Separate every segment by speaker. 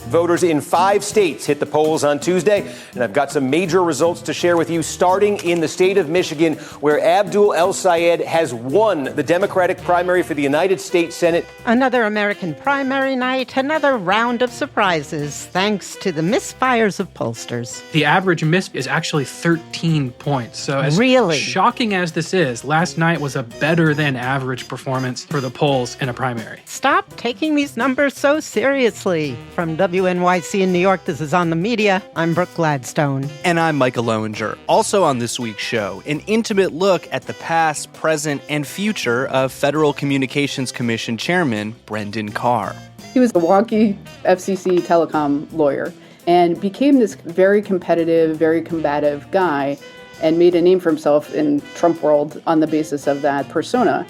Speaker 1: Voters in 5 states hit the polls on Tuesday, and I've got some major results to share with you, starting in the state of Michigan, where Abdul El-Sayed has won the Democratic primary for the United States Senate.
Speaker 2: Another American primary night, another round of surprises, thanks to the misfires of pollsters.
Speaker 3: The average miss is actually 13 points. So as shocking as this is, last night was a better than average performance for the polls in a primary.
Speaker 2: Stop taking these numbers so seriously. From WNYC in New York, this is On the Media. I'm Brooke Gladstone.
Speaker 4: And I'm Micah Loewinger. Also on this week's show, an intimate look at the past, present, and future of Federal Communications Commission Chairman Brendan Carr.
Speaker 5: He was a wonky FCC telecom lawyer and became this very competitive, very combative guy and made a name for himself in Trump world on the basis of that persona.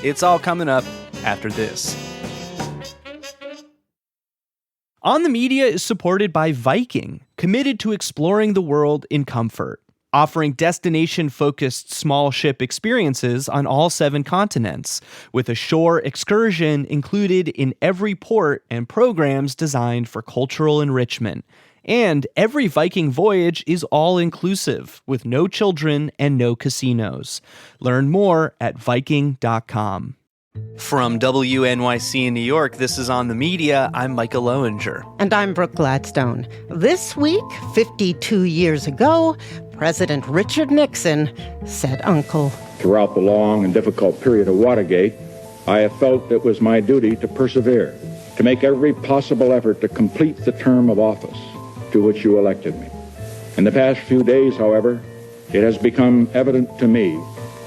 Speaker 4: It's all coming up after this. On the Media is supported by Viking, committed to exploring the world in comfort, offering destination-focused small ship experiences on all 7 continents, with a shore excursion included in every port and programs designed for cultural enrichment. And every Viking voyage is all-inclusive, with no children and no casinos. Learn more at Viking.com. From WNYC in New York, this is On the Media. I'm Micah Loewinger.
Speaker 2: And I'm Brooke Gladstone. This week, 52 years ago, President Richard Nixon said uncle.
Speaker 6: Throughout the long and difficult period of Watergate, I have felt it was my duty to persevere, to make every possible effort to complete the term of office to which you elected me. In the past few days, however, it has become evident to me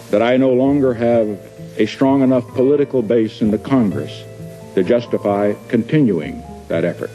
Speaker 6: that I no longer have a strong enough political base in the Congress to justify continuing that effort.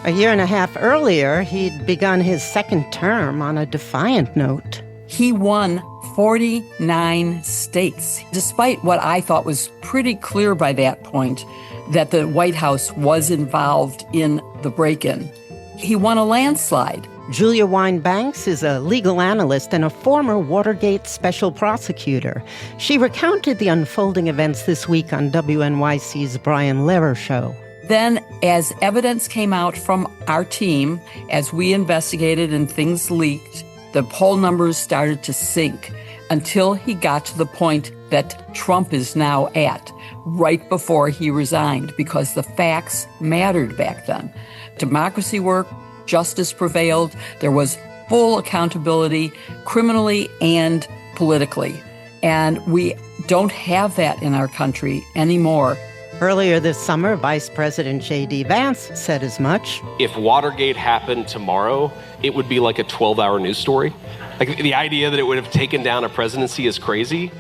Speaker 2: A year and a half earlier, he'd begun his second term on a defiant note.
Speaker 7: He won 49 states, despite what I thought was pretty clear by that point, that the White House was involved in the break-in. He won a landslide.
Speaker 2: Julia Wine-Banks is a legal analyst and a former Watergate special prosecutor. She recounted the unfolding events this week on WNYC's Brian Lehrer Show.
Speaker 7: Then, as evidence came out from our team, as we investigated and things leaked, the poll numbers started to sink until he got to the point that Trump is now at, right before he resigned, because the facts mattered back then. Democracy worked. Justice prevailed. There was full accountability, criminally and politically. And we don't have that in our country anymore.
Speaker 2: Earlier this summer, Vice President J.D. Vance said as much.
Speaker 8: If Watergate happened tomorrow, it would be like a 12-hour news story. Like, the idea that it would have taken down a presidency is crazy.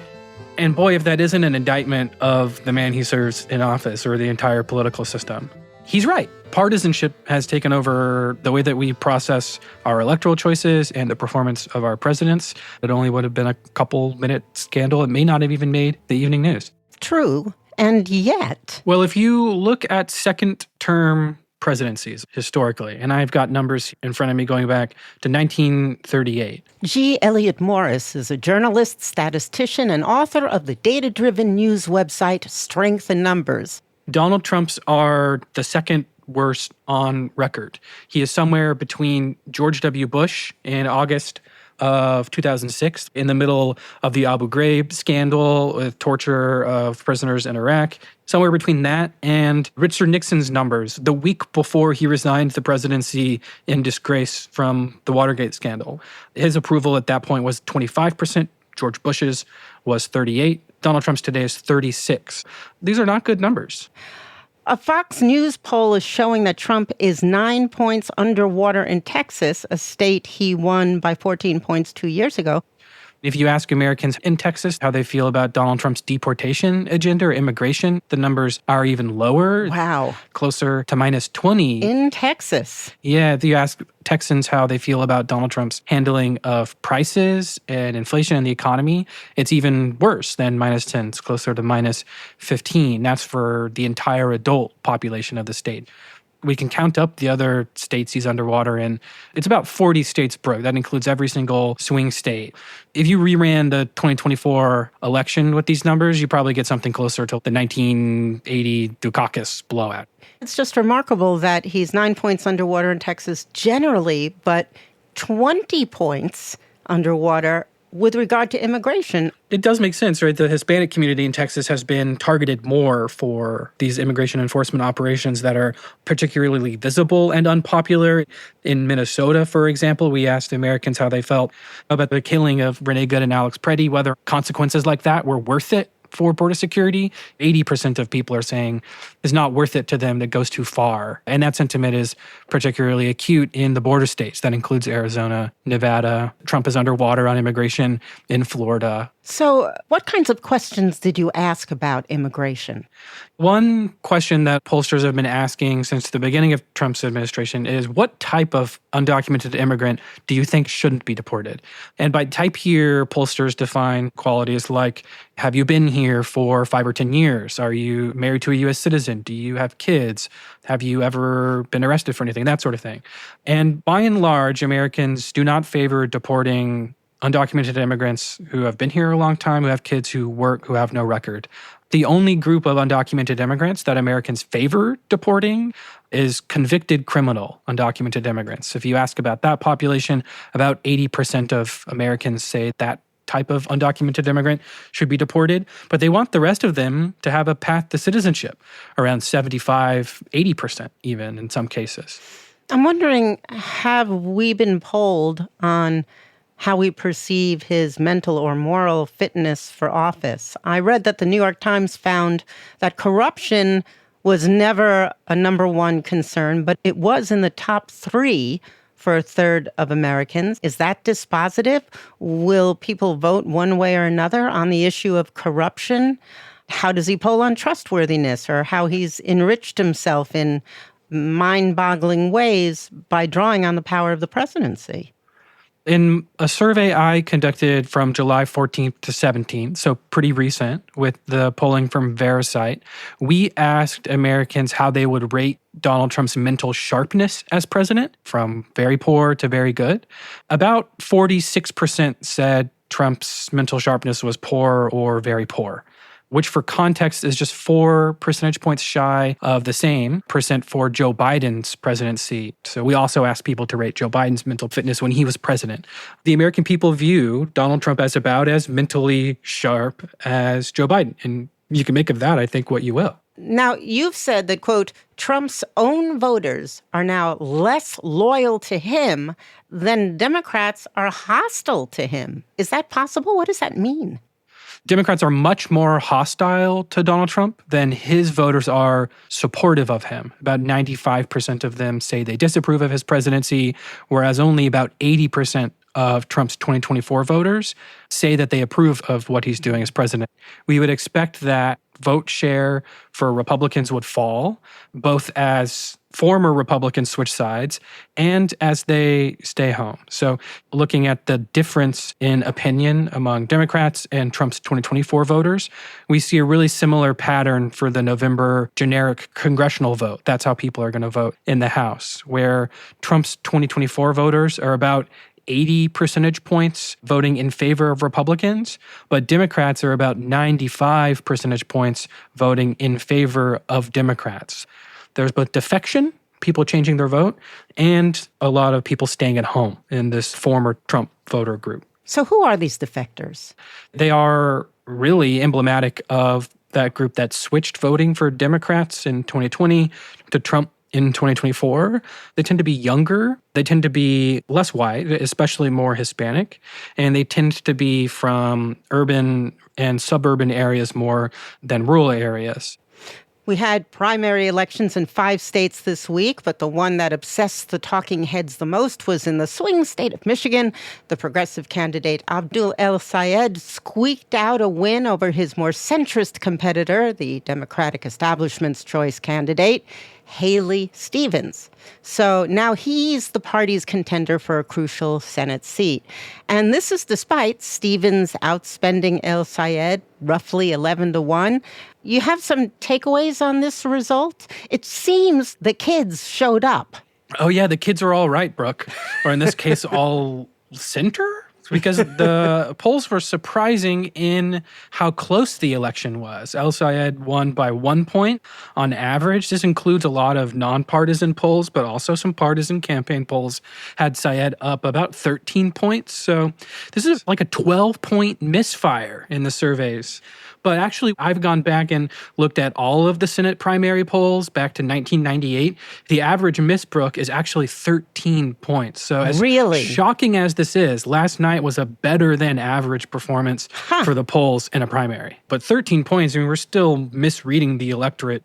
Speaker 3: And boy, if that isn't an indictment of the man he serves in office or the entire political system. He's right. Partisanship has taken over the way that we process our electoral choices and the performance of our presidents. It only would have been a couple-minute scandal. It may not have even made the evening news.
Speaker 2: True, and yet.
Speaker 3: Well, if you look at second-term presidencies historically, and I've got numbers in front of me going back to 1938.
Speaker 2: G. Elliott Morris is a journalist, statistician, and author of the data-driven news website Strength in Numbers.
Speaker 3: Donald Trump's are the second worst on record. He is somewhere between George W. Bush in August of 2006, in the middle of the Abu Ghraib scandal with torture of prisoners in Iraq, somewhere between that and Richard Nixon's numbers the week before he resigned the presidency in disgrace from the Watergate scandal. His approval at that point was 25%. George Bush's was 38%. Donald Trump's today is 36%. These are not good numbers.
Speaker 2: A Fox News poll is showing that Trump is 9 points underwater in Texas, a state he won by 14 points 2 years ago.
Speaker 3: If you ask Americans in Texas how they feel about Donald Trump's deportation agenda or immigration, the numbers are even lower.
Speaker 2: Wow.
Speaker 3: Closer to minus 20.
Speaker 2: In Texas.
Speaker 3: Yeah, if you ask Texans how they feel about Donald Trump's handling of prices and inflation and the economy, it's even worse than minus 10. It's closer to minus 15. That's for the entire adult population of the state. We can count up the other states he's underwater in. It's about 40 states, Brooke. That includes every single swing state. If you reran the 2024 election with these numbers, you probably get something closer to the 1980 Dukakis blowout.
Speaker 2: It's just remarkable that he's 9 points underwater in Texas generally, but 20 points underwater with regard to immigration.
Speaker 3: It does make sense, right? The Hispanic community in Texas has been targeted more for these immigration enforcement operations that are particularly visible and unpopular. In Minnesota, for example, we asked Americans how they felt about the killing of Renee Good and Alex Preddy, whether consequences like that were worth it for border security. 80% of people are saying it's not worth it to them, that goes too far. And that sentiment is particularly acute in the border states. That includes Arizona, Nevada. Trump is underwater on immigration in Florida.
Speaker 2: So what kinds of questions did you ask about immigration?
Speaker 3: One question that pollsters have been asking since the beginning of Trump's administration is, what type of undocumented immigrant do you think shouldn't be deported? And by type here, pollsters define qualities like, have you been here for 5 or 10 years? Are you married to a U.S. citizen? Do you have kids? Have you ever been arrested for anything? That sort of thing. And by and large, Americans do not favor deporting undocumented immigrants who have been here a long time, who have kids, who work, who have no record. The only group of undocumented immigrants that Americans favor deporting is convicted criminal undocumented immigrants. If you ask about that population, about 80% of Americans say that type of undocumented immigrant should be deported, but they want the rest of them to have a path to citizenship, around 75, 80% even in some cases.
Speaker 2: I'm wondering, have we been polled on how we perceive his mental or moral fitness for office? I read that the New York Times found that corruption was never a number one concern, but it was in the top 3 for a third of Americans. Is that dispositive? Will people vote one way or another on the issue of corruption? How does he poll on trustworthiness, or how he's enriched himself in mind-boggling ways by drawing on the power of the presidency?
Speaker 3: In a survey I conducted from July 14th to 17th, so pretty recent, with the polling from Verisight, we asked Americans how they would rate Donald Trump's mental sharpness as president, from very poor to very good. About 46% said Trump's mental sharpness was poor or very poor, which for context is just 4 percentage points shy of the same percent for Joe Biden's presidency. So we also asked people to rate Joe Biden's mental fitness when he was president. The American people view Donald Trump as about as mentally sharp as Joe Biden. And you can make of that, I think, what you will.
Speaker 2: Now, you've said that, quote, Trump's own voters are now less loyal to him than Democrats are hostile to him. Is that possible? What does that mean?
Speaker 3: Democrats are much more hostile to Donald Trump than his voters are supportive of him. About 95% of them say they disapprove of his presidency, whereas only about 80% of Trump's 2024 voters say that they approve of what he's doing as president. We would expect that vote share for Republicans would fall, both as former Republicans switch sides and as they stay home. So looking at the difference in opinion among Democrats and Trump's 2024 voters, we see a really similar pattern for the November generic congressional vote. That's how people are going to vote in the House, where Trump's 2024 voters are about 80 percentage points voting in favor of Republicans, but Democrats are about 95 percentage points voting in favor of Democrats. There's both defection, people changing their vote, and a lot of people staying at home in this former Trump voter group.
Speaker 2: So who are these defectors?
Speaker 3: They are really emblematic of that group that switched voting for Democrats in 2020 to Trump in 2024. They tend to be younger. They tend to be less white, especially more Hispanic. And they tend to be from urban and suburban areas more than rural areas.
Speaker 2: We had primary elections in 5 states this week, but the one that obsessed the talking heads the most was in the swing state of Michigan. The progressive candidate Abdul El-Sayed squeaked out a win over his more centrist competitor, the Democratic establishment's choice candidate. Haley Stevens. So now he's the party's contender for a crucial Senate seat. And this is despite Stevens outspending El Sayed roughly 11-1. You have some takeaways on this result? It seems the kids showed up.
Speaker 3: Oh, yeah, the kids are all right, Brooke. Or in this case, all center? Because the polls were surprising in how close the election was. El Sayed won by 1 point on average. This includes a lot of nonpartisan polls, but also some partisan campaign polls had Sayed up about 13 points. So this is like a 12-point misfire in the surveys. But actually, I've gone back and looked at all of the Senate primary polls back to 1998. The average miss, Brooke, is actually 13 points. So as shocking as this is, last night was a better than average performance for the polls in a primary. But 13 points, I mean, we're still misreading the electorate.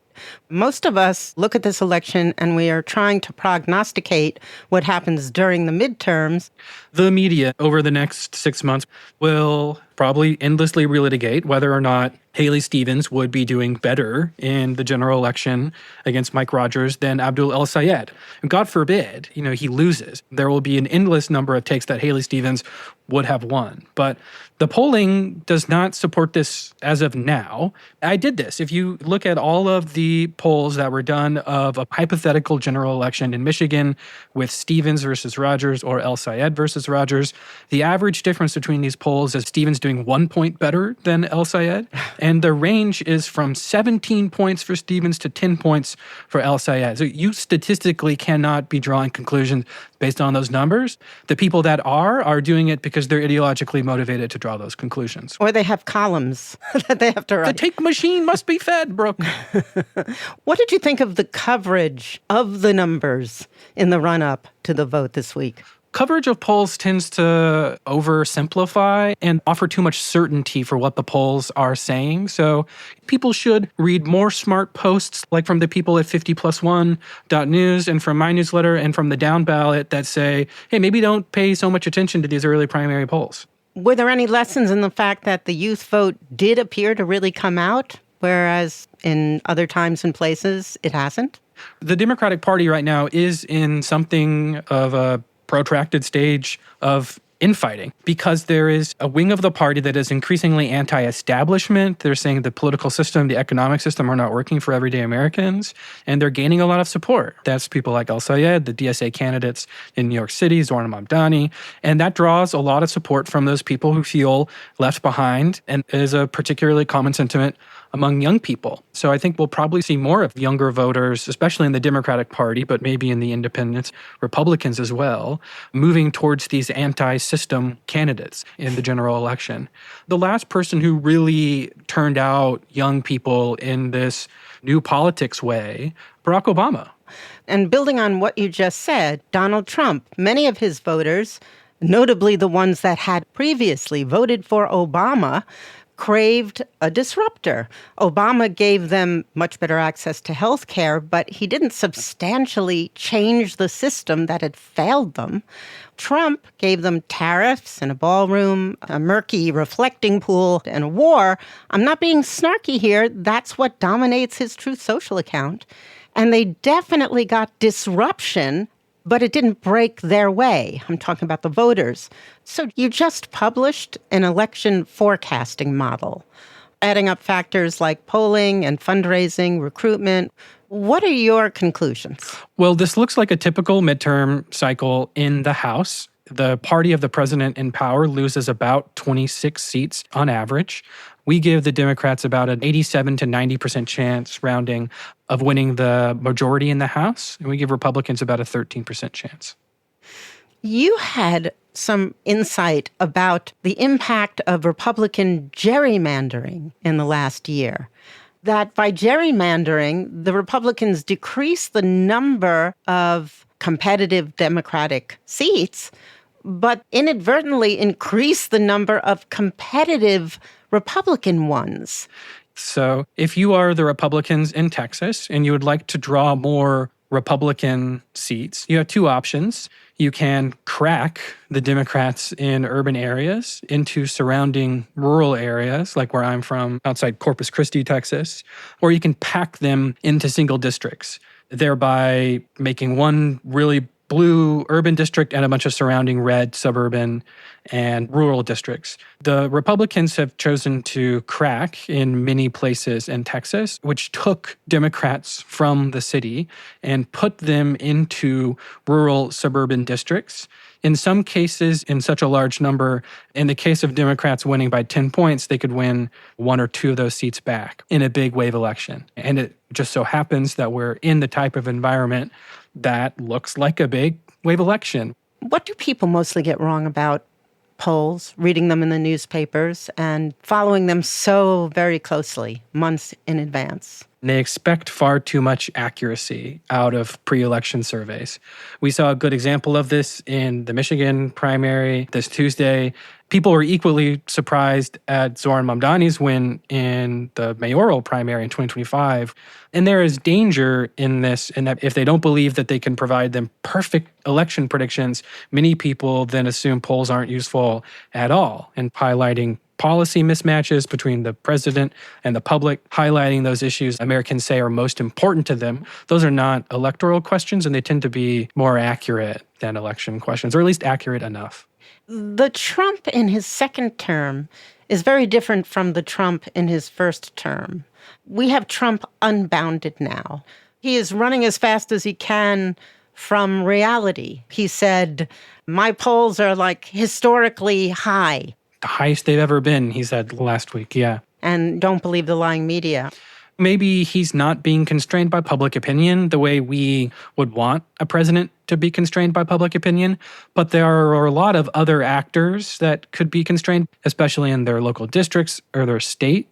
Speaker 2: Most of us look at this election and we are trying to prognosticate what happens during the midterms.
Speaker 3: The media over the next 6 months will probably endlessly relitigate whether or not Haley Stevens would be doing better in the general election against Mike Rogers than Abdul El Sayed. And God forbid, he loses. There will be an endless number of takes that Haley Stevens would have won. But the polling does not support this as of now. I did this. If you look at all of the polls that were done of a hypothetical general election in Michigan with Stevens versus Rogers or El Sayed versus Rogers, the average difference between these polls is Stevens doing 1 point better than El Sayed. And the range is from 17 points for Stevens to 10 points for El Sayed. So you statistically cannot be drawing conclusions based on those numbers. The people that are doing it because they're ideologically motivated to draw those conclusions.
Speaker 2: Or they have columns that they have to write.
Speaker 3: The take machine must be fed, Brooke.
Speaker 2: What did you think of the coverage of the numbers in the run-up to the vote this week?
Speaker 3: Coverage of polls tends to oversimplify and offer too much certainty for what the polls are saying. So people should read more smart posts, like from the people at 50plus1.news and from my newsletter and from the Down Ballot that say, hey, maybe don't pay so much attention to these early primary polls.
Speaker 2: Were there any lessons in the fact that the youth vote did appear to really come out, whereas in other times and places it hasn't?
Speaker 3: The Democratic Party right now is in something of a protracted stage of infighting because there is a wing of the party that is increasingly anti-establishment. They're saying the political system, the economic system are not working for everyday Americans, and they're gaining a lot of support. That's people like El Sayed, the DSA candidates in New York City, Zohran Mamdani, and that draws a lot of support from those people who feel left behind and is a particularly common sentiment among young people. So I think we'll probably see more of younger voters, especially in the Democratic Party, but maybe in the independents, Republicans as well, moving towards these anti-system candidates in the general election. The last person who really turned out young people in this new politics way, Barack Obama.
Speaker 2: And building on what you just said, Donald Trump, many of his voters, notably the ones that had previously voted for Obama, craved a disruptor. Obama gave them much better access to health care, but he didn't substantially change the system that had failed them. Trump gave them tariffs and a ballroom, a murky reflecting pool, and a war. I'm not being snarky here. That's what dominates his Truth Social account. And they definitely got disruption, but it didn't break their way. I'm talking about the voters. So you just published an election forecasting model, adding up factors like polling and fundraising, recruitment. What are your conclusions?
Speaker 3: Well, this looks like a typical midterm cycle in the House. The party of the president in power loses about 26 seats on average. We give the Democrats about an 87 to 90% chance, rounding, of winning the majority in the House. And we give Republicans about a 13% chance.
Speaker 2: You had some insight about the impact of Republican gerrymandering in the last year. That by gerrymandering, the Republicans decreased the number of competitive Democratic seats, but inadvertently increased the number of competitive Republican ones.
Speaker 3: So if you are the Republicans in Texas and you would like to draw more Republican seats, you have two options. You can crack the Democrats in urban areas into surrounding rural areas, like where I'm from, outside Corpus Christi, Texas, or you can pack them into single districts. thereby making one really blue urban district and a bunch of surrounding red suburban and rural districts. The Republicans have chosen to crack in many places in Texas, which took Democrats from the city and put them into rural suburban districts. In some cases, in such a large number, in the case of Democrats winning by 10 points, they could win one or two of those seats back in a big wave election. And it just so happens that we're in the type of environment that looks like a big wave election.
Speaker 2: What do people mostly get wrong about polls, reading them in the newspapers and following them so very closely, months in advance?
Speaker 3: They expect far too much accuracy out of pre-election surveys. We saw a good example of this in the Michigan primary this Tuesday. People were equally surprised at Zohran Mamdani's win in the mayoral primary in 2025. And there is danger in this, in that if they don't believe that they can provide them perfect election predictions, many people then assume polls aren't useful at all, and highlighting policy mismatches between the president and the public, highlighting those issues Americans say are most important to them. Those are not electoral questions, and they tend to be more accurate than election questions, or at least accurate enough.
Speaker 2: The Trump in his second term is very different from the Trump in his first term. We have Trump unbounded now. He is running as fast as he can from reality. He said, my polls are like historically high.
Speaker 3: The highest they've ever been, he said last week, yeah.
Speaker 2: And don't believe the lying media.
Speaker 3: Maybe he's not being constrained by public opinion the way we would want a president to be constrained by public opinion, but there are a lot of other actors that could be constrained, especially in their local districts or their state.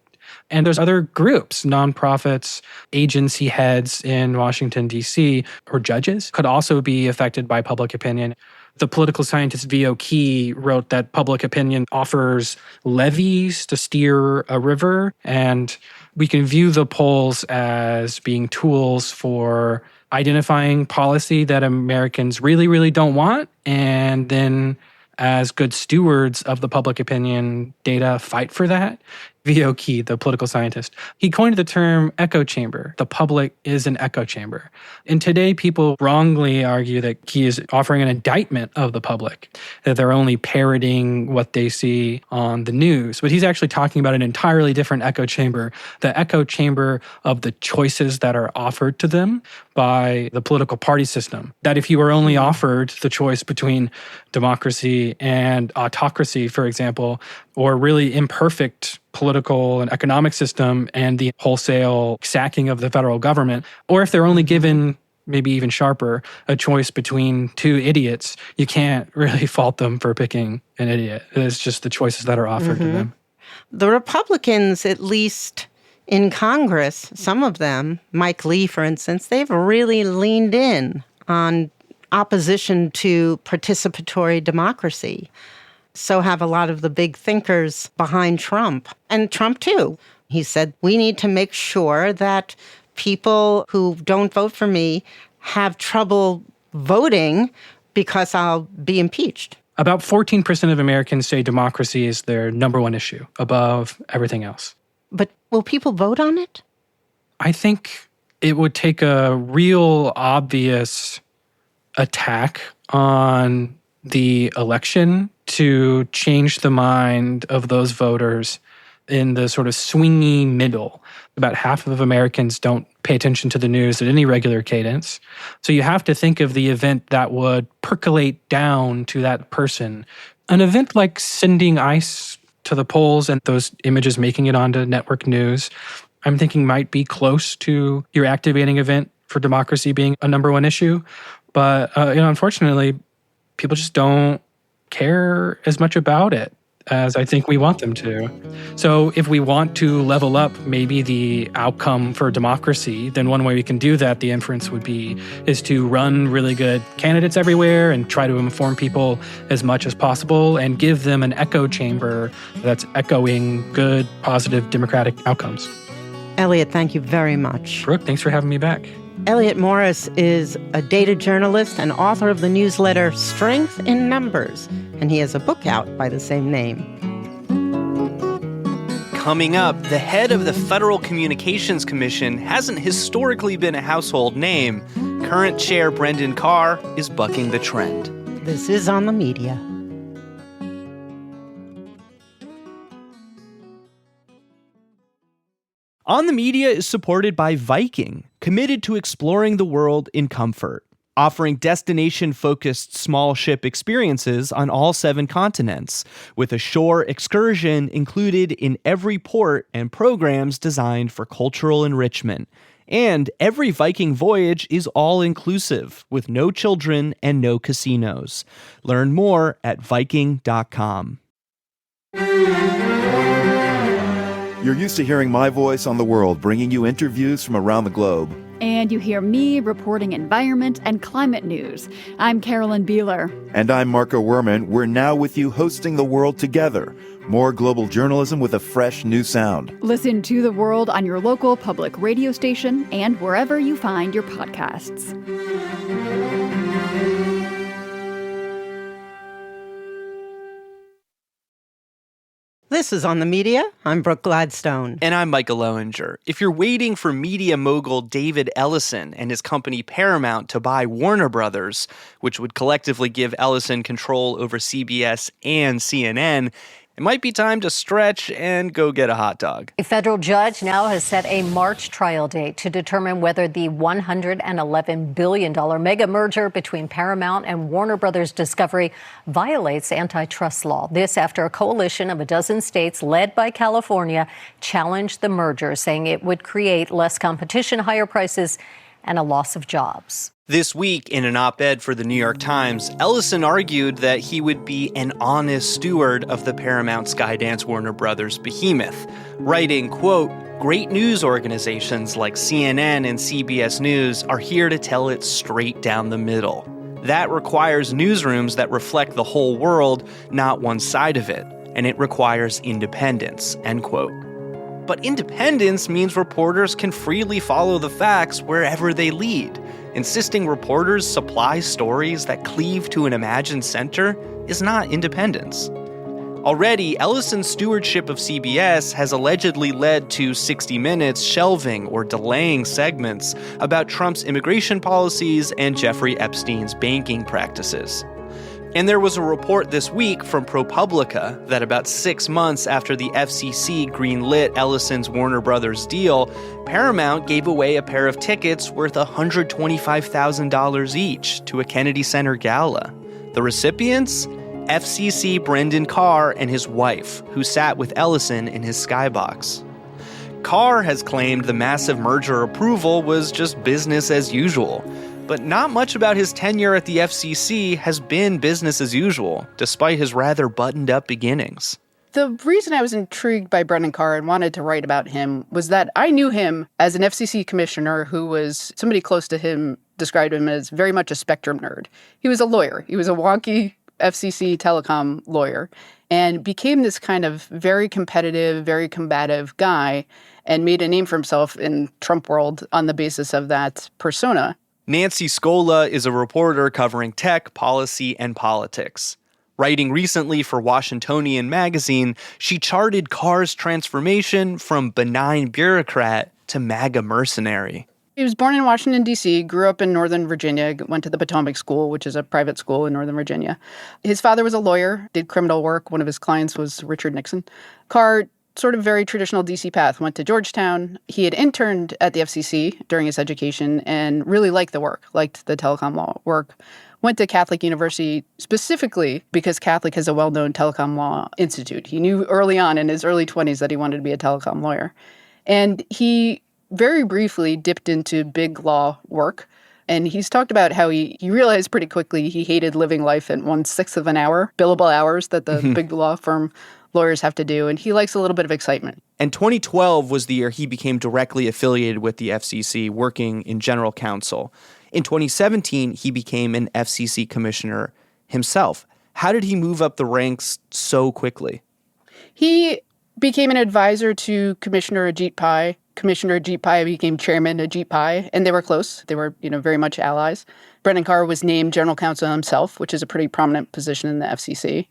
Speaker 3: And there's other groups, nonprofits, agency heads in Washington, D.C., or judges could also be affected by public opinion. The political scientist V.O. Key wrote that public opinion offers levees to steer a river, and we can view the polls as being tools for identifying policy that Americans really, really don't want, and then as good stewards of the public opinion data, fight for that. V.O. Key, the political scientist, he coined the term echo chamber. The public is an echo chamber. And today, people wrongly argue that Key is offering an indictment of the public, that they're only parroting what they see on the news. But he's actually talking about an entirely different echo chamber, the echo chamber of the choices that are offered to them by the political party system. That if you were only offered the choice between democracy and autocracy, for example, or really imperfect political and economic system and the wholesale sacking of the federal government, or if they're only given, maybe even sharper, a choice between two idiots, you can't really fault them for picking an idiot. It's just the choices that are offered to them.
Speaker 2: The Republicans, at least in Congress, some of them, Mike Lee, for instance, they've really leaned in on opposition to participatory democracy. So have a lot of the big thinkers behind Trump. And Trump, too. He said, we need to make sure that people who don't vote for me have trouble voting because I'll be impeached.
Speaker 3: About 14% of Americans say democracy is their number one issue above everything else.
Speaker 2: But will people vote on it?
Speaker 3: I think it would take a real obvious attack on the election to change the mind of those voters in the sort of swingy middle. About half of Americans don't pay attention to the news at any regular cadence. So you have to think of the event that would percolate down to that person. An event like sending ICE to the polls and those images making it onto network news, I'm thinking might be close to your activating event for democracy being a number one issue. But unfortunately, people just don't care as much about it as I think we want them to. So if we want to level up maybe the outcome for democracy, then one way we can do that, the inference would be, is to run really good candidates everywhere and try to inform people as much as possible and give them an echo chamber that's echoing good, positive, democratic outcomes.
Speaker 2: Elliott, thank you very much.
Speaker 3: Brooke, thanks for having me back.
Speaker 2: Elliott Morris is a data journalist and author of the newsletter Strength in Numbers, and he has a book out by the same name.
Speaker 4: Coming up, the head of the Federal Communications Commission hasn't historically been a household name. Current chair Brendan Carr is bucking the trend.
Speaker 2: This is On the Media.
Speaker 4: On the Media is supported by Viking, committed to exploring the world in comfort, offering destination-focused small ship experiences on all 7 continents, with a shore excursion included in every port and programs designed for cultural enrichment. And every Viking voyage is all-inclusive, with no children and no casinos. Learn more at Viking.com.
Speaker 9: You're used to hearing my voice on the world, bringing you interviews from around the globe.
Speaker 10: And you hear me reporting environment and climate news. I'm Carolyn Beeler.
Speaker 9: And I'm Marco Werman. We're now with you hosting the world together. More global journalism with a fresh new sound.
Speaker 10: Listen to The World on your local public radio station and wherever you find your podcasts.
Speaker 2: This is On the Media. I'm Brooke Gladstone.
Speaker 4: And I'm Micah Loewinger. If you're waiting for media mogul David Ellison and his company Paramount to buy Warner Brothers, which would collectively give Ellison control over CBS and CNN, it might be time to stretch and go get a hot dog.
Speaker 11: A federal judge now has set a March trial date to determine whether the $111 billion mega merger between Paramount and Warner Brothers Discovery violates antitrust law. This after a coalition of a dozen states led by California challenged the merger, saying it would create less competition, higher prices, and a loss of jobs.
Speaker 4: This week, in an op-ed for the New York Times, Ellison argued that he would be an honest steward of the Paramount Skydance Warner Brothers behemoth, writing, quote, "Great news organizations like CNN and CBS News are here to tell it straight down the middle. That requires newsrooms that reflect the whole world, not one side of it, and it requires independence," end quote. But independence means reporters can freely follow the facts wherever they lead. Insisting reporters supply stories that cleave to an imagined center is not independence. Already, Ellison's stewardship of CBS has allegedly led to 60 Minutes shelving or delaying segments about Trump's immigration policies and Jeffrey Epstein's banking practices. And there was a report this week from ProPublica that about 6 months after the FCC greenlit Ellison's Warner Brothers deal, Paramount gave away a pair of tickets worth $125,000 each to a Kennedy Center gala. The recipients? FCC Brendan Carr and his wife, who sat with Ellison in his skybox. Carr has claimed the massive merger approval was just business as usual. But not much about his tenure at the FCC has been business as usual, despite his rather buttoned-up beginnings.
Speaker 5: The reason I was intrigued by Brendan Carr and wanted to write about him was that I knew him as an FCC commissioner who was, somebody close to him described him as very much a spectrum nerd. He was a lawyer. He was a wonky FCC telecom lawyer and became this kind of very competitive, very combative guy and made a name for himself in Trump world on the basis of that persona.
Speaker 4: Nancy Scola is a reporter covering tech, policy, and politics. Writing recently for Washingtonian magazine, she charted Carr's transformation from benign bureaucrat to MAGA mercenary.
Speaker 5: He was born in Washington, D.C., grew up in Northern Virginia, went to the Potomac School, which is a private school in Northern Virginia. His father was a lawyer, did criminal work. One of his clients was Richard Nixon. Carr, sort of very traditional D.C. path, went to Georgetown. He had interned at the FCC during his education and really liked the work, liked the telecom law work. Went to Catholic University specifically because Catholic has a well-known telecom law institute. He knew early on in his early 20s that he wanted to be a telecom lawyer. And he very briefly dipped into big law work. And he's talked about how he realized pretty quickly he hated living life at 1/6 of an hour, billable hours that the big law firm lawyers have to do, and he likes a little bit of excitement.
Speaker 4: And 2012 was the year he became directly affiliated with the FCC, working in general counsel. In 2017, he became an FCC commissioner himself. How did he move up the ranks so quickly?
Speaker 5: He became an advisor to Commissioner Ajit Pai. Commissioner Ajit Pai became chairman Ajit Pai, and they were close. They were, very much allies. Brendan Carr was named general counsel himself, which is a pretty prominent position in the FCC.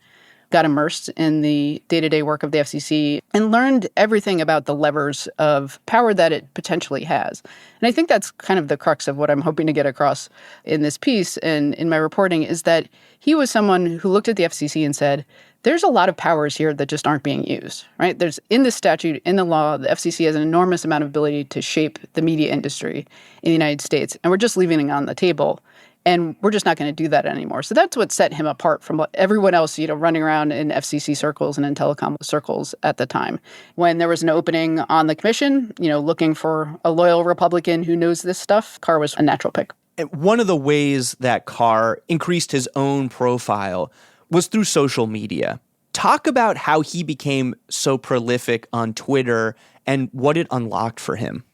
Speaker 5: got immersed in the day-to-day work of the FCC and learned everything about the levers of power that it potentially has. And I think that's kind of the crux of what I'm hoping to get across in this piece and in my reporting is that he was someone who looked at the FCC and said, there's a lot of powers here that just aren't being used, right? There's in the statute, in the law, the FCC has an enormous amount of ability to shape the media industry in the United States, and we're just leaving it on the table. And we're just not going to do that anymore. So that's what set him apart from everyone else, running around in FCC circles and in telecom circles at the time. When there was an opening on the commission, looking for a loyal Republican who knows this stuff, Carr was a natural pick.
Speaker 4: One of the ways that Carr increased his own profile was through social media. Talk about how he became so prolific on Twitter and what it unlocked for him.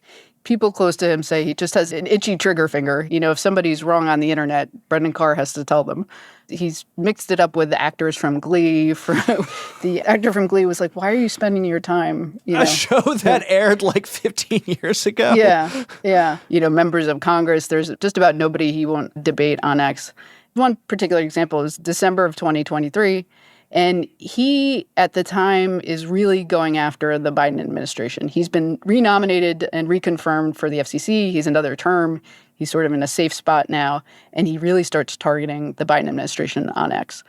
Speaker 5: People close to him say he just has an itchy trigger finger. If somebody's wrong on the internet, Brendan Carr has to tell them. He's mixed it up with the actors from Glee. The actor from Glee was like, why are you spending your time?
Speaker 4: A show that aired like 15 years ago.
Speaker 5: Yeah. Members of Congress. There's just about nobody he won't debate on X. One particular example is December of 2023. And he, at the time, is really going after the Biden administration. He's been renominated and reconfirmed for the FCC. He's another term. He's sort of in a safe spot now. And he really starts targeting the Biden administration on X.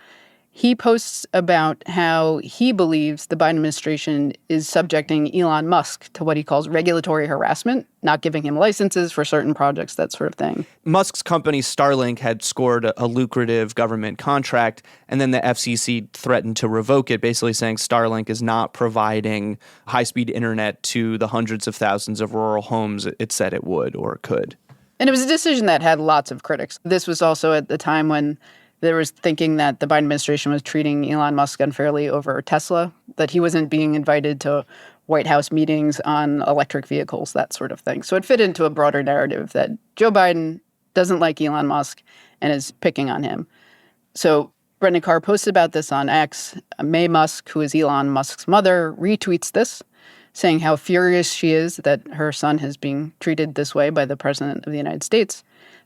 Speaker 5: He posts about how he believes the Biden administration is subjecting Elon Musk to what he calls regulatory harassment, not giving him licenses for certain projects, that sort of thing.
Speaker 4: Musk's company Starlink had scored a lucrative government contract, and then the FCC threatened to revoke it, basically saying Starlink is not providing high-speed internet to the hundreds of thousands of rural homes it said it would or could.
Speaker 5: And it was a decision that had lots of critics. This was also at the time when there was thinking that the Biden administration was treating Elon Musk unfairly over Tesla, that he wasn't being invited to White House meetings on electric vehicles, that sort of thing. So it fit into a broader narrative that Joe Biden doesn't like Elon Musk and is picking on him. So Brendan Carr posted about this on X. Mae Musk, who is Elon Musk's mother, retweets this, saying how furious she is that her son is being treated this way by the president of the United States.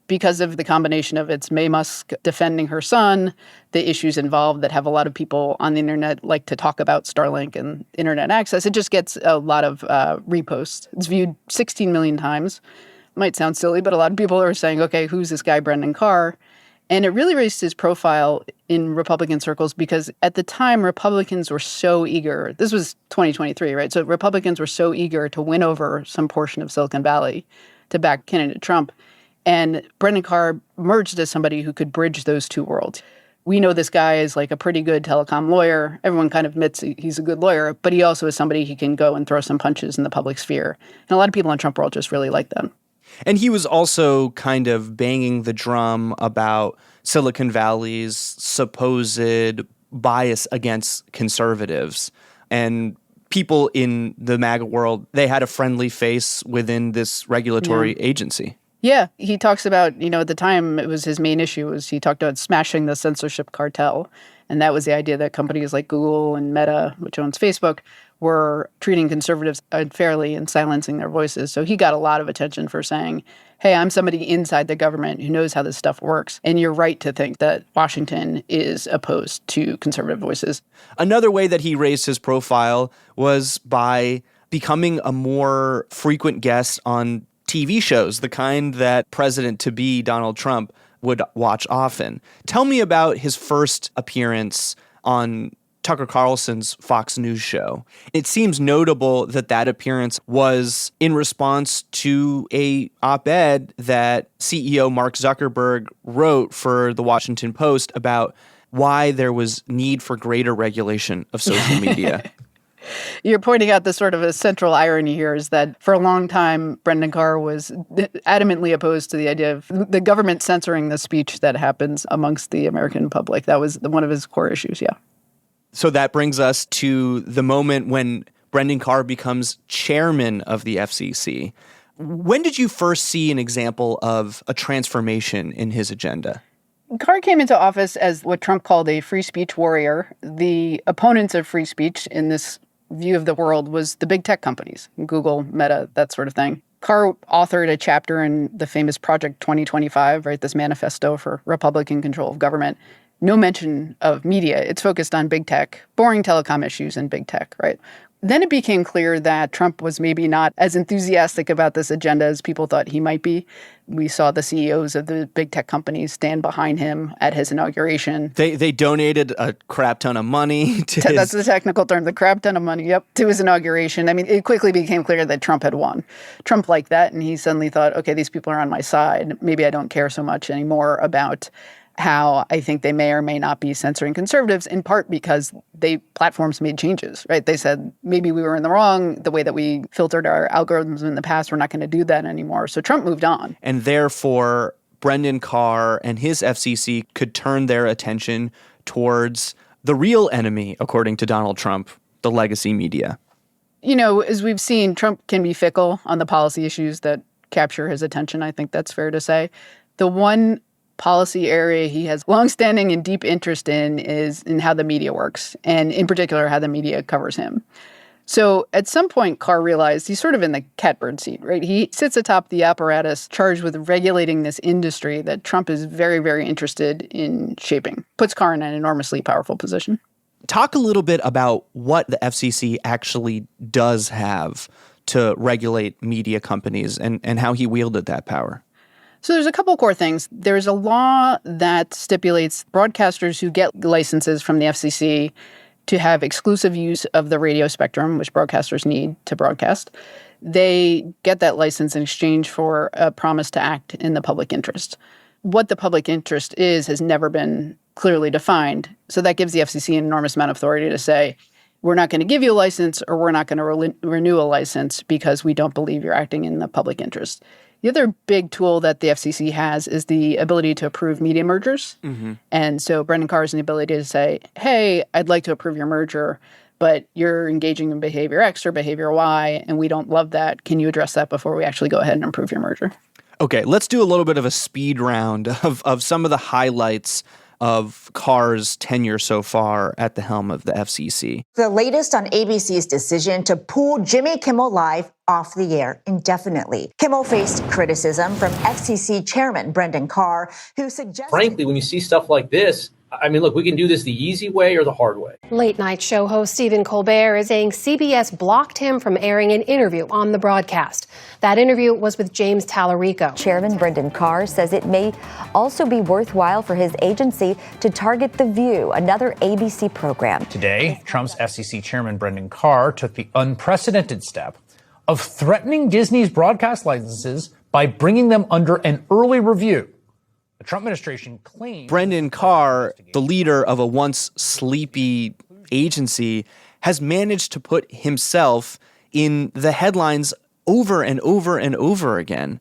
Speaker 5: Because of the combination of it's Mae Musk defending her son, the issues involved that have a lot of people on the internet like to talk about Starlink and internet access, it just gets a lot of reposts. It's viewed 16 million times. Might sound silly, but a lot of people are saying, okay, who's this guy Brendan Carr? And it really raised his profile in Republican circles because at the time, Republicans were so eager. This was 2023, right? So Republicans were so eager to win over some portion of Silicon Valley to back candidate Trump. And Brendan Carr emerged as somebody who could bridge those two worlds. We know this guy is like a pretty good telecom lawyer. Everyone kind of admits he's a good lawyer, but he also is somebody who can go and throw some punches in the public sphere. And a lot of people in Trump world just really like them.
Speaker 4: And he was also kind of banging the drum about Silicon Valley's supposed bias against conservatives. And people in the MAGA world, they had a friendly face within this regulatory agency.
Speaker 5: Yeah, he talks about, at the time, it was his main issue, was he talked about smashing the censorship cartel. And that was the idea that companies like Google and Meta, which owns Facebook, were treating conservatives unfairly and silencing their voices. So he got a lot of attention for saying, hey, I'm somebody inside the government who knows how this stuff works. And you're right to think that Washington is opposed to conservative voices.
Speaker 4: Another way that he raised his profile was by becoming a more frequent guest on TV shows, the kind that President-to-be Donald Trump would watch often. Tell me about his first appearance on Tucker Carlson's Fox News show. It seems notable that that appearance was in response to a op-ed that CEO Mark Zuckerberg wrote for the Washington Post about why there was need for greater regulation of social media.
Speaker 5: You're pointing out the sort of a central irony here is that for a long time, Brendan Carr was adamantly opposed to the idea of the government censoring the speech that happens amongst the American public. That was one of his core issues, yeah.
Speaker 4: So that brings us to the moment when Brendan Carr becomes chairman of the FCC. When did you first see an example of a transformation in his agenda?
Speaker 5: Carr came into office as what Trump called a free speech warrior. The opponents of free speech in this view of the world was the big tech companies, Google, Meta, that sort of thing. Carr authored a chapter in the famous Project 2025, right, this manifesto for Republican control of government. no mention of media. It's focused on big tech, boring telecom issues and big tech, right? Then it became clear that Trump was maybe not as enthusiastic about this agenda as people thought he might be. We saw the CEOs of the big tech companies stand behind him at his inauguration.
Speaker 4: They donated a crap ton of money to his...
Speaker 5: That's the technical term, the crap ton of money, to his inauguration. I mean, it quickly became clear that Trump had won. Trump liked that, and he suddenly thought, okay, these people are on my side. Maybe I don't care so much anymore about how I think they may or may not be censoring conservatives, in part because platforms made changes, right? They said, maybe we were in the wrong. The way that we filtered our algorithms in the past, we're not going to do that anymore. So Trump moved on.
Speaker 4: And therefore, Brendan Carr and his FCC could turn their attention towards the real enemy, according to Donald Trump, the legacy media.
Speaker 5: You know, as we've seen, Trump can be fickle on the policy issues that capture his attention. I think that's fair to say. The one policy area he has longstanding and deep interest in is in how the media works, and in particular, how the media covers him. So at some point, Carr realized he's sort of in the catbird seat, right? He sits atop the apparatus charged with regulating this industry that Trump is very, very interested in shaping. Puts Carr in an enormously powerful position.
Speaker 4: Talk a little bit about what the FCC actually does have to regulate media companies and how he wielded that power.
Speaker 5: So there's a couple core things. There's a law that stipulates broadcasters who get licenses from the FCC to have exclusive use of the radio spectrum, which broadcasters need to broadcast. They get that license in exchange for a promise to act in the public interest. What the public interest is has never been clearly defined. So that gives the FCC an enormous amount of authority to say, we're not going to give you a license or we're not going to renew a license because we don't believe you're acting in the public interest. The other big tool that the FCC has is the ability to approve media mergers. Mm-hmm. And so Brendan Carr has the ability to say, hey, I'd like to approve your merger, but you're engaging in behavior X or behavior Y, and we don't love that. Can you address that before we actually go ahead and approve your merger?
Speaker 4: Okay, let's do a little bit of a speed round of some of the highlights of Carr's tenure so far at the helm of the FCC.
Speaker 12: The latest on ABC's decision to pull Jimmy Kimmel Live off the air indefinitely. Kimmel faced criticism from FCC Chairman Brendan Carr, who suggested...
Speaker 13: Frankly, when you see stuff like this, I mean, look, we can do this the easy way or the hard way.
Speaker 14: Late night show host Stephen Colbert is saying CBS blocked him from airing an interview on the broadcast. That interview was with James Tallarico.
Speaker 12: Chairman Brendan Carr says it may also be worthwhile for his agency to target The View, another ABC program.
Speaker 15: Today, Trump's FCC Chairman Brendan Carr took the unprecedented step of threatening Disney's broadcast licenses by bringing them under an early review. The Trump administration claims...
Speaker 4: Brendan Carr, the leader of a once sleepy agency, has managed to put himself in the headlines over and over and over again.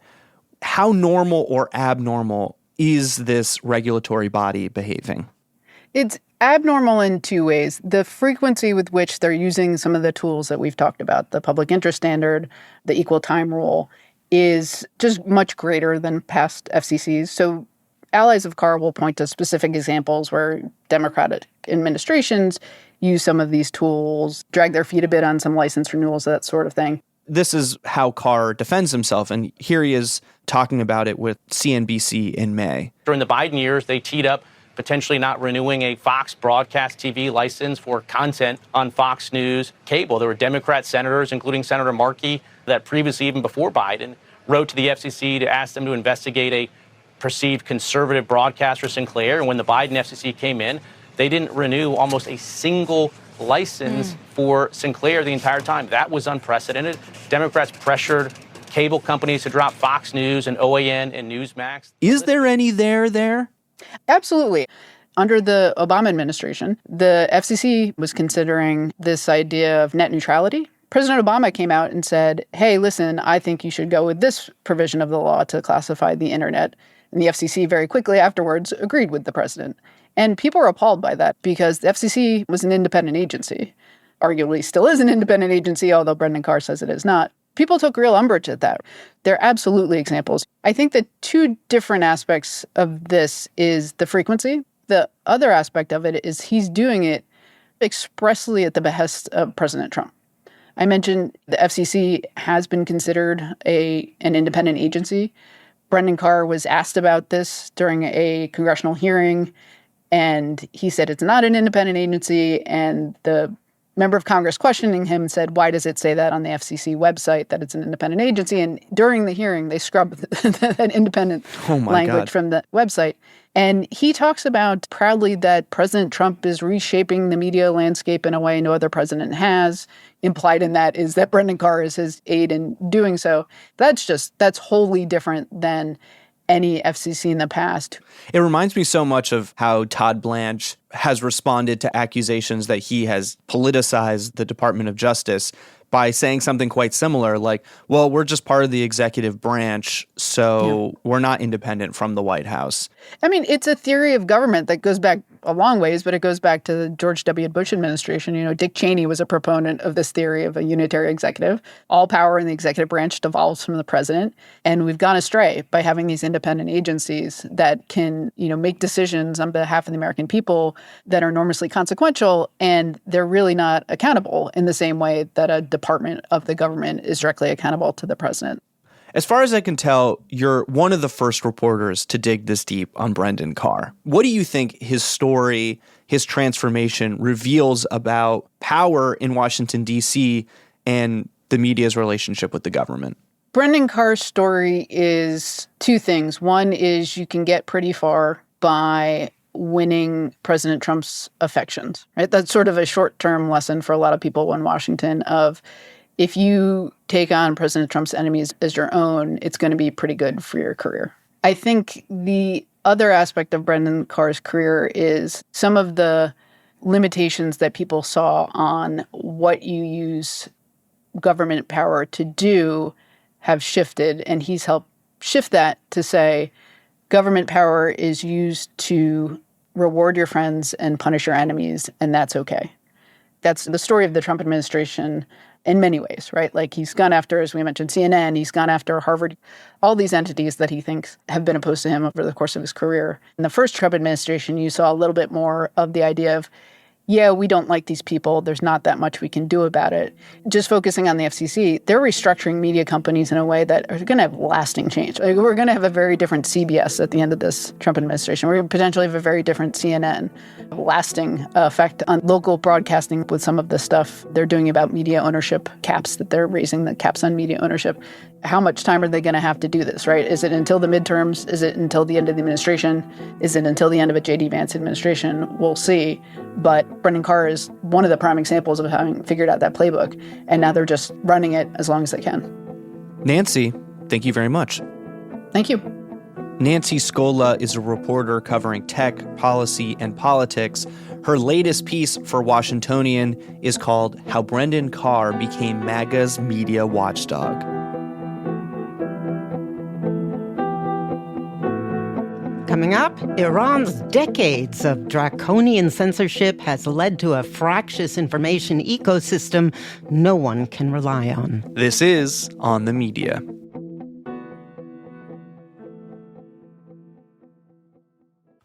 Speaker 4: How normal or abnormal is this regulatory body behaving?
Speaker 5: It's abnormal in two ways. The frequency with which they're using some of the tools that we've talked about, the public interest standard, the equal time rule, is just much greater than past FCCs. So allies of Carr will point to specific examples where Democratic administrations use some of these tools, drag their feet a bit on some license renewals, that sort of thing.
Speaker 4: This is how Carr defends himself, and here he is talking about it with CNBC in May.
Speaker 16: During the Biden years, they teed up potentially not renewing a Fox broadcast TV license for content on Fox News cable. There were Democrat senators, including Senator Markey, that previously, even before Biden, wrote to the FCC to ask them to investigate a perceived conservative broadcaster, Sinclair. And when the Biden FCC came in, they didn't renew almost a single license for Sinclair the entire time. That was unprecedented. Democrats pressured cable companies to drop Fox News and OAN and Newsmax.
Speaker 4: Is there any there?
Speaker 5: Absolutely. Under the Obama administration, the FCC was considering this idea of net neutrality. President Obama came out and said, hey, listen, I think you should go with this provision of the law to classify the internet. And the FCC very quickly afterwards agreed with the president. And people were appalled by that because the FCC was an independent agency, arguably still is an independent agency, although Brendan Carr says it is not. People took real umbrage at that. They're absolutely examples. I think the two different aspects of this is the frequency. The other aspect of it is he's doing it expressly at the behest of President Trump. I mentioned the FCC has been considered an independent agency. Brendan Carr was asked about this during a congressional hearing. And he said it's not an independent agency. And the member of Congress questioning him said, why does it say that on the FCC website, that it's an independent agency? And during the hearing, they scrubbed that independent language from the website. And he talks about proudly that President Trump is reshaping the media landscape in a way no other president has. Implied in that is that Brendan Carr is his aide in doing so. That's wholly different than any FCC in the past.
Speaker 4: It reminds me so much of how Todd Blanche has responded to accusations that he has politicized the Department of Justice by saying something quite similar, like, well, we're just part of the executive branch, so we're not independent from the White House.
Speaker 5: I mean, it's a theory of government that goes back a long ways, but it goes back to the George W. Bush administration. You know, Dick Cheney was a proponent of this theory of a unitary executive. All power in the executive branch devolves from the president. And we've gone astray by having these independent agencies that can, make decisions on behalf of the American people that are enormously consequential, and they're really not accountable in the same way that a department of the government is directly accountable to the president.
Speaker 4: As far as I can tell, you're one of the first reporters to dig this deep on Brendan Carr. What do you think his story, his transformation reveals about power in Washington, D.C. and the media's relationship with the government?
Speaker 5: Brendan Carr's story is two things. One is you can get pretty far by winning President Trump's affections, right? That's sort of a short-term lesson for a lot of people in Washington of if you take on President Trump's enemies as your own, it's going to be pretty good for your career. I think the other aspect of Brendan Carr's career is some of the limitations that people saw on what you use government power to do have shifted, and he's helped shift that to say government power is used to reward your friends and punish your enemies, and that's okay. That's the story of the Trump administration in many ways, right? Like he's gone after, as we mentioned, CNN, he's gone after Harvard, all these entities that he thinks have been opposed to him over the course of his career. In the first Trump administration, you saw a little bit more of the idea of, yeah, we don't like these people. There's not that much we can do about it. Just focusing on the FCC, they're restructuring media companies in a way that are going to have lasting change. Like we're going to have a very different CBS at the end of this Trump administration. We're going to potentially have a very different CNN. Lasting effect on local broadcasting with some of the stuff they're doing about media ownership caps, that they're raising the caps on media ownership. How much time are they going to have to do this, right? Is it until the midterms? Is it until the end of the administration? Is it until the end of a J.D. Vance administration? We'll see. But Brendan Carr is one of the prime examples of having figured out that playbook. And now they're just running it as long as they can.
Speaker 4: Nancy, thank you very much.
Speaker 5: Thank you.
Speaker 4: Nancy Scola is a reporter covering tech, policy, and politics. Her latest piece for Washingtonian is called How Brendan Carr Became MAGA's Media Watchdog.
Speaker 2: Coming up, Iran's decades of draconian censorship has led to a fractious information ecosystem no one can rely on.
Speaker 4: This is On the Media.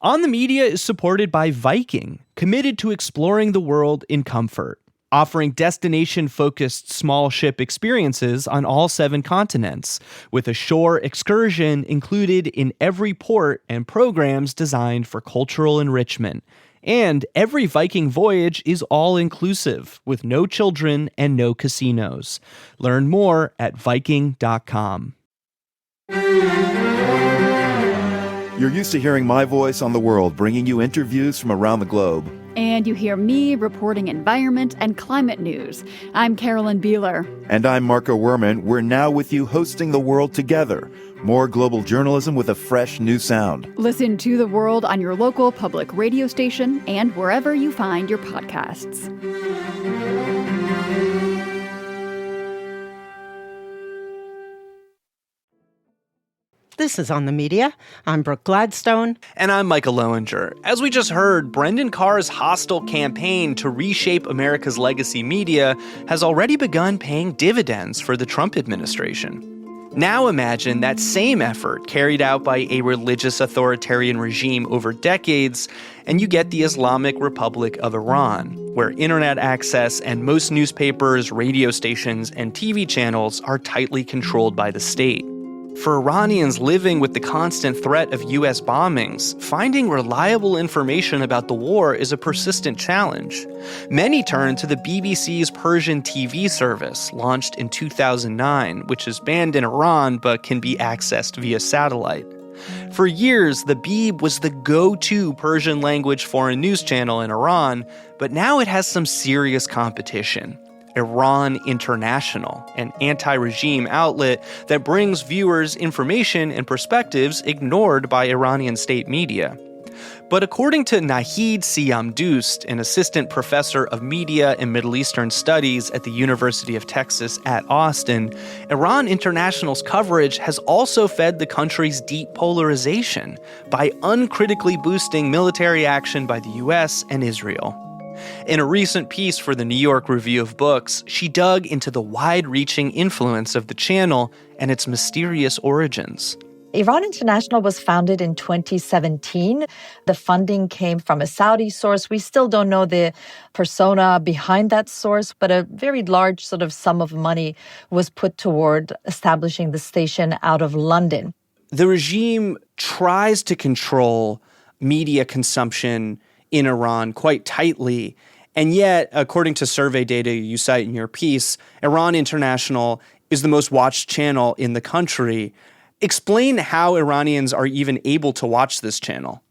Speaker 4: On the Media is supported by Viking, committed to exploring the world in comfort, offering destination-focused small ship experiences on all 7 continents, with a shore excursion included in every port and programs designed for cultural enrichment. And every Viking voyage is all-inclusive, with no children and no casinos. Learn more at Viking.com.
Speaker 9: You're used to hearing my voice on the world, bringing you interviews from around the globe.
Speaker 10: And you hear me reporting environment and climate news. I'm Carolyn Beeler.
Speaker 9: And I'm Micah Loewinger. We're now with you hosting the world together. More global journalism with a fresh new sound.
Speaker 10: Listen to The World on your local public radio station and wherever you find your podcasts.
Speaker 2: This is On the Media. I'm Brooke Gladstone.
Speaker 4: And I'm Micah Loewinger. As we just heard, Brendan Carr's hostile campaign to reshape America's legacy media has already begun paying dividends for the Trump administration. Now imagine that same effort carried out by a religious authoritarian regime over decades, and you get the Islamic Republic of Iran, where internet access and most newspapers, radio stations, and TV channels are tightly controlled by the state. For Iranians living with the constant threat of U.S. bombings, finding reliable information about the war is a persistent challenge. Many turn to the BBC's Persian TV service, launched in 2009, which is banned in Iran but can be accessed via satellite. For years, the Beeb was the go-to Persian language foreign news channel in Iran, but now it has some serious competition. Iran International, an anti-regime outlet that brings viewers information and perspectives ignored by Iranian state media. But according to Nahid Siamdoust, an assistant professor of media and Middle Eastern studies at the University of Texas at Austin, Iran International's coverage has also fed the country's deep polarization by uncritically boosting military action by the U.S. and Israel. In a recent piece for the New York Review of Books, she dug into the wide-reaching influence of the channel and its mysterious origins.
Speaker 17: Iran International was founded in 2017. The funding came from a Saudi source. We still don't know the persona behind that source, but a very large sort of sum of money was put toward establishing the station out of London.
Speaker 4: The regime tries to control media consumption in Iran quite tightly. And yet, according to survey data you cite in your piece, Iran International is the most watched channel in the country. Explain how Iranians are even able to watch this channel.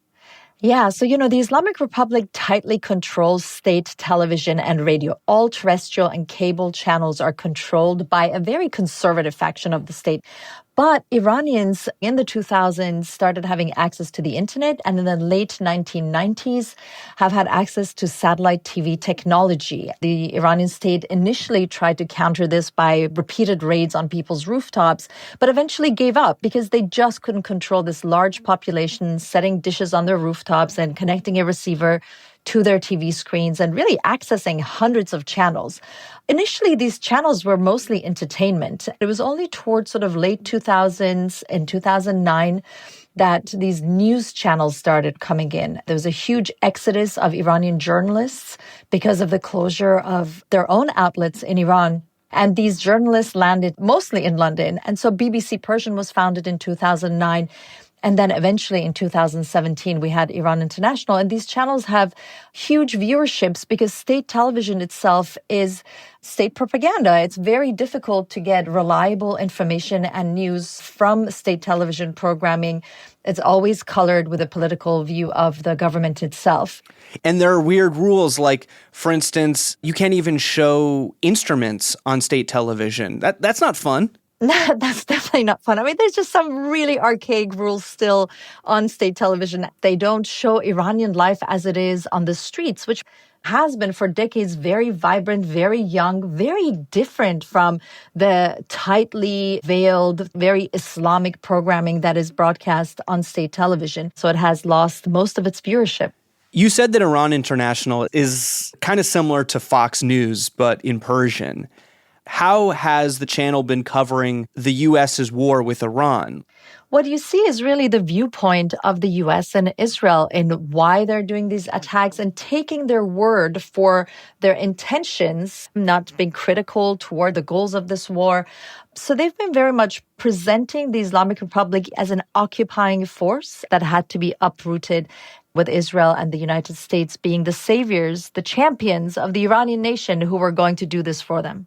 Speaker 17: Yeah, so, the Islamic Republic tightly controls state television and radio. All terrestrial and cable channels are controlled by a very conservative faction of the state. But Iranians in the 2000s started having access to the internet, and in the late 1990s have had access to satellite TV technology. The Iranian state initially tried to counter this by repeated raids on people's rooftops, but eventually gave up because they just couldn't control this large population setting dishes on their rooftops and connecting a receiver to their TV screens and really accessing hundreds of channels. Initially, these channels were mostly entertainment. It was only towards sort of late 2000s and 2009 that these news channels started coming in. There was a huge exodus of Iranian journalists because of the closure of their own outlets in Iran. And these journalists landed mostly in London. And so BBC Persian was founded in 2009. And then eventually in 2017, we had Iran International. And these channels have huge viewerships because state television itself is state propaganda. It's very difficult to get reliable information and news from state television programming. It's always colored with a political view of the government itself.
Speaker 4: And there are weird rules, like, for instance, you can't even show instruments on state television. That's not fun.
Speaker 17: That's definitely not fun. I mean, there's just some really archaic rules still on state television. They don't show Iranian life as it is on the streets, which has been for decades very vibrant, very young, very different from the tightly veiled, very Islamic programming that is broadcast on state television. So it has lost most of its viewership.
Speaker 4: You said that Iran International is kind of similar to Fox News, but in Persian. How has the channel been covering the U.S.'s war with Iran?
Speaker 17: What you see is really the viewpoint of the U.S. and Israel in why they're doing these attacks and taking their word for their intentions, not being critical toward the goals of this war. So they've been very much presenting the Islamic Republic as an occupying force that had to be uprooted, with Israel and the United States being the saviors, the champions of the Iranian nation who were going to do this for them.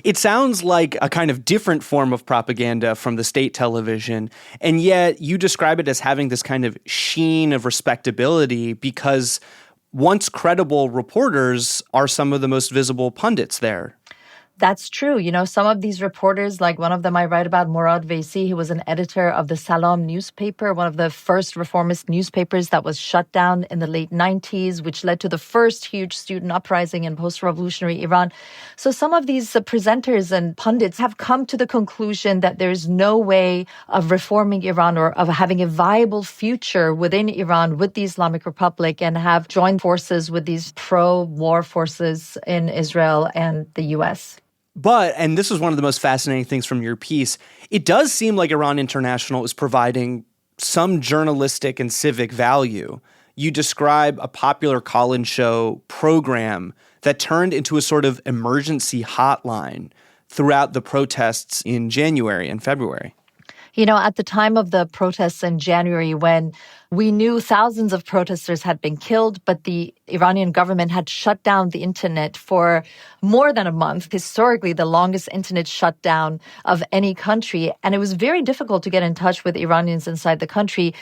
Speaker 4: It sounds like a kind of different form of propaganda from the state television, and yet you describe it as having this kind of sheen of respectability because once credible reporters are some of the most visible pundits there.
Speaker 17: That's true. Some of these reporters, like one of them I write about, Murad Vaisi, he was an editor of the Salam newspaper, one of the first reformist newspapers that was shut down in the late 90s, which led to the first huge student uprising in post-revolutionary Iran. So some of these presenters and pundits have come to the conclusion that there's no way of reforming Iran or of having a viable future within Iran with the Islamic Republic, and have joined forces with these pro-war forces in Israel and the U.S.
Speaker 4: But, and this is one of the most fascinating things from your piece, it does seem like Iran International is providing some journalistic and civic value. You describe a popular call-in show program that turned into a sort of emergency hotline throughout the protests in January and February.
Speaker 17: You know, at the time of the protests in January, when we knew thousands of protesters had been killed, but the Iranian government had shut down the internet for more than a month, historically the longest internet shutdown of any country. And it was very difficult to get in touch with Iranians inside the country.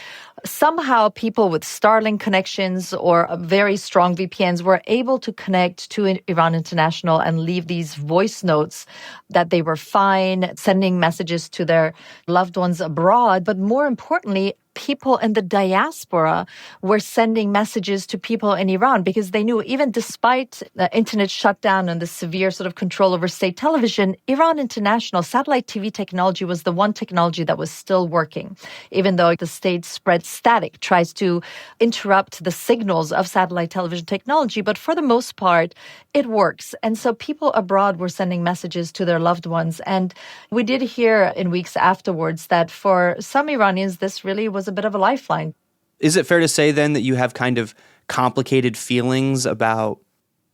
Speaker 17: Somehow people with Starlink connections or very strong VPNs were able to connect to Iran International and leave these voice notes that they were fine, sending messages to their loved ones abroad. But more importantly, people in the diaspora were sending messages to people in Iran because they knew even despite the internet shutdown and the severe sort of control over state television, Iran International satellite TV technology was the one technology that was still working, even though the state spread static, tries to interrupt the signals of satellite television technology. But for the most part, it works. And so people abroad were sending messages to their loved ones. And we did hear in weeks afterwards that for some Iranians, this really was a bit of a lifeline.
Speaker 4: Is it fair to say then that you have kind of complicated feelings about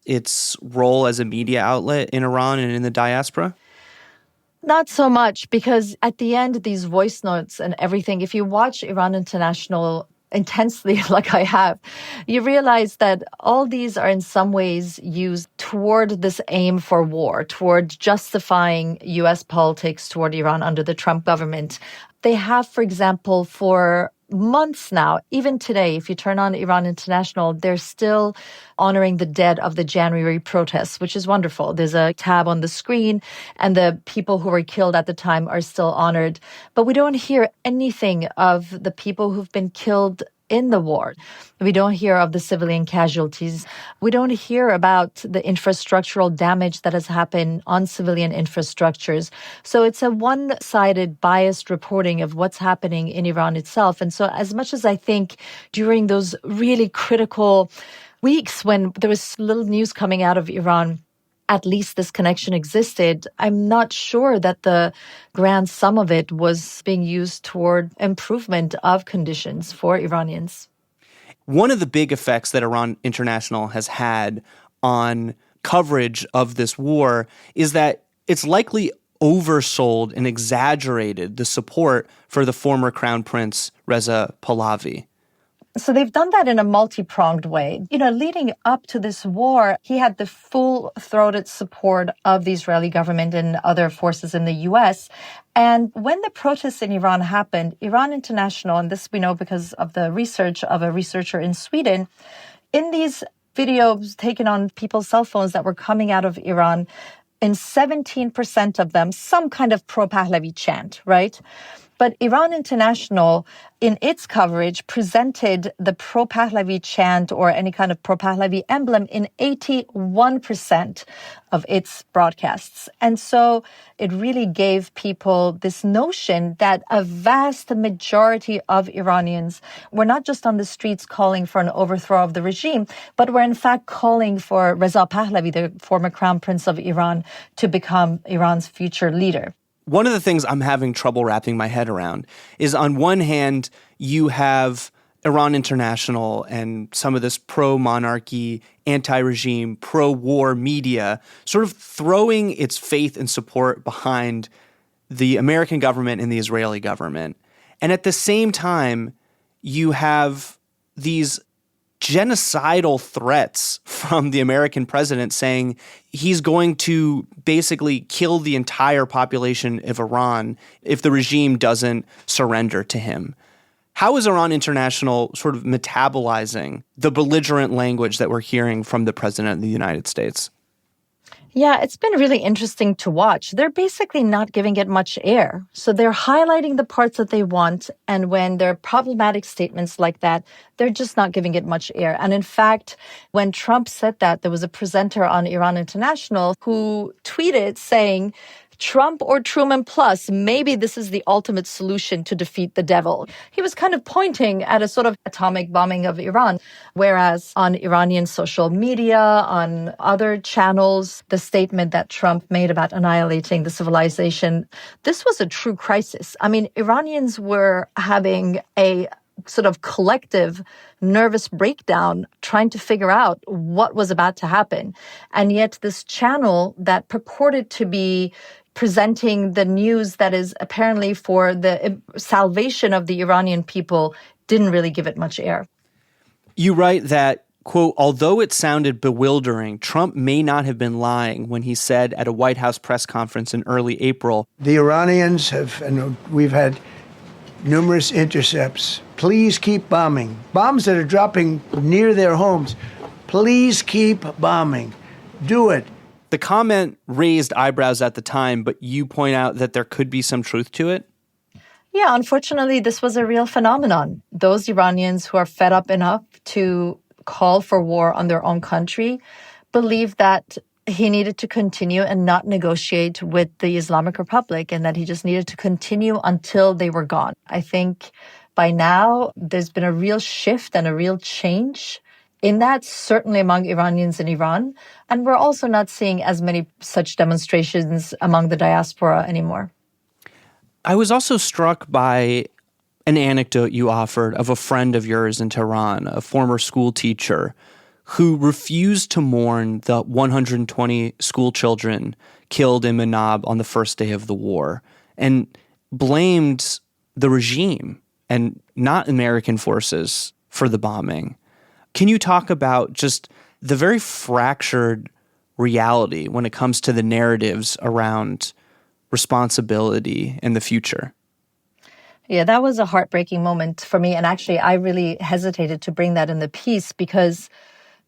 Speaker 4: its role as a media outlet in Iran and in the diaspora?
Speaker 17: Not so much, because at the end, these voice notes and everything, if you watch Iran International intensely like I have, you realize that all these are in some ways used toward this aim for war, toward justifying U.S. politics toward Iran under the Trump government. They have, for example, for months now, even today, if you turn on Iran International, they're still honoring the dead of the January protests, which is wonderful. There's a tab on the screen, and the people who were killed at the time are still honored. But we don't hear anything of the people who've been killed in the war. We don't hear of the civilian casualties. We don't hear about the infrastructural damage that has happened on civilian infrastructures. So it's a one-sided, biased reporting of what's happening in Iran itself. And so as much as I think during those really critical weeks when there was little news coming out of Iran, at least this connection existed, I'm not sure that the grand sum of it was being used toward improvement of conditions for Iranians.
Speaker 4: One of the big effects that Iran International has had on coverage of this war is that it's likely oversold and exaggerated the support for the former Crown Prince Reza Pahlavi.
Speaker 17: So they've done that in a multi-pronged way. You know, leading up to this war, he had the full-throated support of the Israeli government and other forces in the U.S. And when the protests in Iran happened, Iran International, and this we know because of the research of a researcher in Sweden, in these videos taken on people's cell phones that were coming out of Iran, in 17% of them, some kind of pro-Pahlavi chant, right? But Iran International, in its coverage, presented the pro-Pahlavi chant or any kind of pro-Pahlavi emblem in 81% of its broadcasts. And so it really gave people this notion that a vast majority of Iranians were not just on the streets calling for an overthrow of the regime, but were in fact calling for Reza Pahlavi, the former crown prince of Iran, to become Iran's future leader.
Speaker 4: One of the things I'm having trouble wrapping my head around is, on one hand, you have Iran International and some of this pro-monarchy, anti-regime, pro-war media sort of throwing its faith and support behind the American government and the Israeli government. And at the same time, you have these genocidal threats from the American president saying he's going to basically kill the entire population of Iran if the regime doesn't surrender to him. How is Iran International sort of metabolizing the belligerent language that we're hearing from the president of the United States?
Speaker 17: Yeah, it's been really interesting to watch. They're basically not giving it much air. So they're highlighting the parts that they want. And when there are problematic statements like that, they're just not giving it much air. And in fact, when Trump said that, there was a presenter on Iran International who tweeted saying, Trump or Truman plus, maybe this is the ultimate solution to defeat the devil. He was kind of pointing at a sort of atomic bombing of Iran, whereas on Iranian social media, on other channels, the statement that Trump made about annihilating the civilization, this was a true crisis. I mean, Iranians were having a sort of collective nervous breakdown trying to figure out what was about to happen. And yet this channel that purported to be presenting the news that is apparently for the salvation of the Iranian people didn't really give it much air.
Speaker 4: You write that, quote, although it sounded bewildering, Trump may not have been lying when he said at a White House press conference in early April,
Speaker 18: the Iranians have, and we've had numerous intercepts. Please keep bombing. Bombs that are dropping near their homes. Please keep bombing. Do it.
Speaker 4: The comment raised eyebrows at the time, but you point out that there could be some truth to it.
Speaker 17: Yeah, unfortunately, this was a real phenomenon. Those Iranians who are fed up enough to call for war on their own country believed that he needed to continue and not negotiate with the Islamic Republic, and that he just needed to continue until they were gone. I think by now there's been a real shift and a real change in that, certainly among Iranians in Iran. And we're also not seeing as many such demonstrations among the diaspora anymore.
Speaker 4: I was also struck by an anecdote you offered of a friend of yours in Tehran, a former school teacher, who refused to mourn the 120 school children killed in Manab on the first day of the war and blamed the regime and not American forces for the bombing. Can you talk about just the very fractured reality when it comes to the narratives around responsibility in the future?
Speaker 17: Yeah, that was a heartbreaking moment for me. And actually, I really hesitated to bring that in the piece because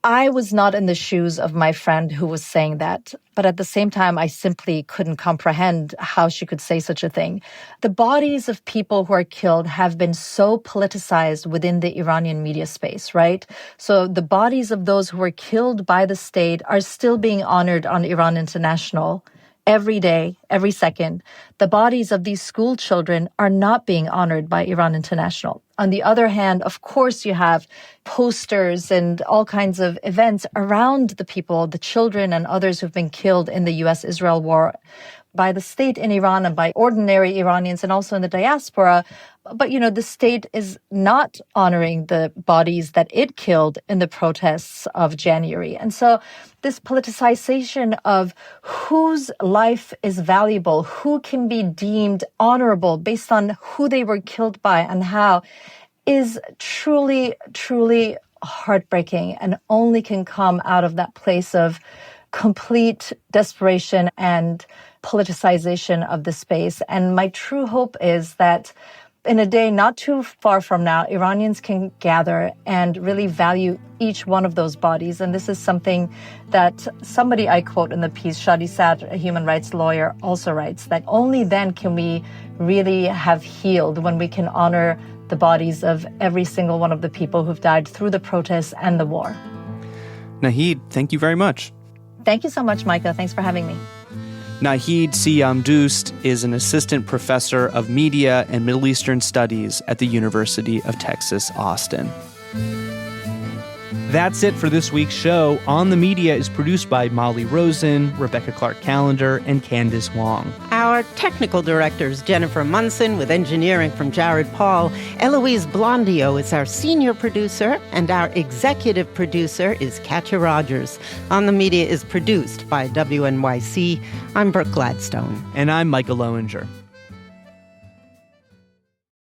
Speaker 17: I was not in the shoes of my friend who was saying that. But at the same time, I simply couldn't comprehend how she could say such a thing. The bodies of people who are killed have been so politicized within the Iranian media space, right? So the bodies of those who were killed by the state are still being honored on Iran International every day, every second. The bodies of these school children are not being honored by Iran International. On the other hand, of course, you have posters and all kinds of events around the people, the children and others who've been killed in the U.S.-Israel war by the state in Iran and by ordinary Iranians and also in the diaspora. But, you know, the state is not honoring the bodies that it killed in the protests of January. And so this politicization of whose life is valuable, who can be deemed honorable based on who they were killed by and how is truly, truly heartbreaking and only can come out of that place of complete desperation and politicization of the space. And my true hope is that in a day not too far from now, Iranians can gather and really value each one of those bodies. And this is something that somebody I quote in the piece, Shadi Sadr, a human rights lawyer, also writes, that only then can we really have healed, when we can honor the bodies of every single one of the people who've died through the protests and the war.
Speaker 4: Nahid, thank you very much.
Speaker 17: Thank you so much, Micah. Thanks for having me.
Speaker 4: Nahid Siamdoust is an assistant professor of media and Middle Eastern studies at the University of Texas, Austin. That's it for this week's show. On the Media is produced by Molly Rosen, Rebecca Clark-Callender, and Candace Wong.
Speaker 2: Our technical director is Jennifer Munson, with engineering from Jared Paul. Eloise Blondio is our senior producer, and our executive producer is Katya Rogers. On the Media is produced by WNYC. I'm Brooke Gladstone.
Speaker 4: And I'm Micah Loewinger.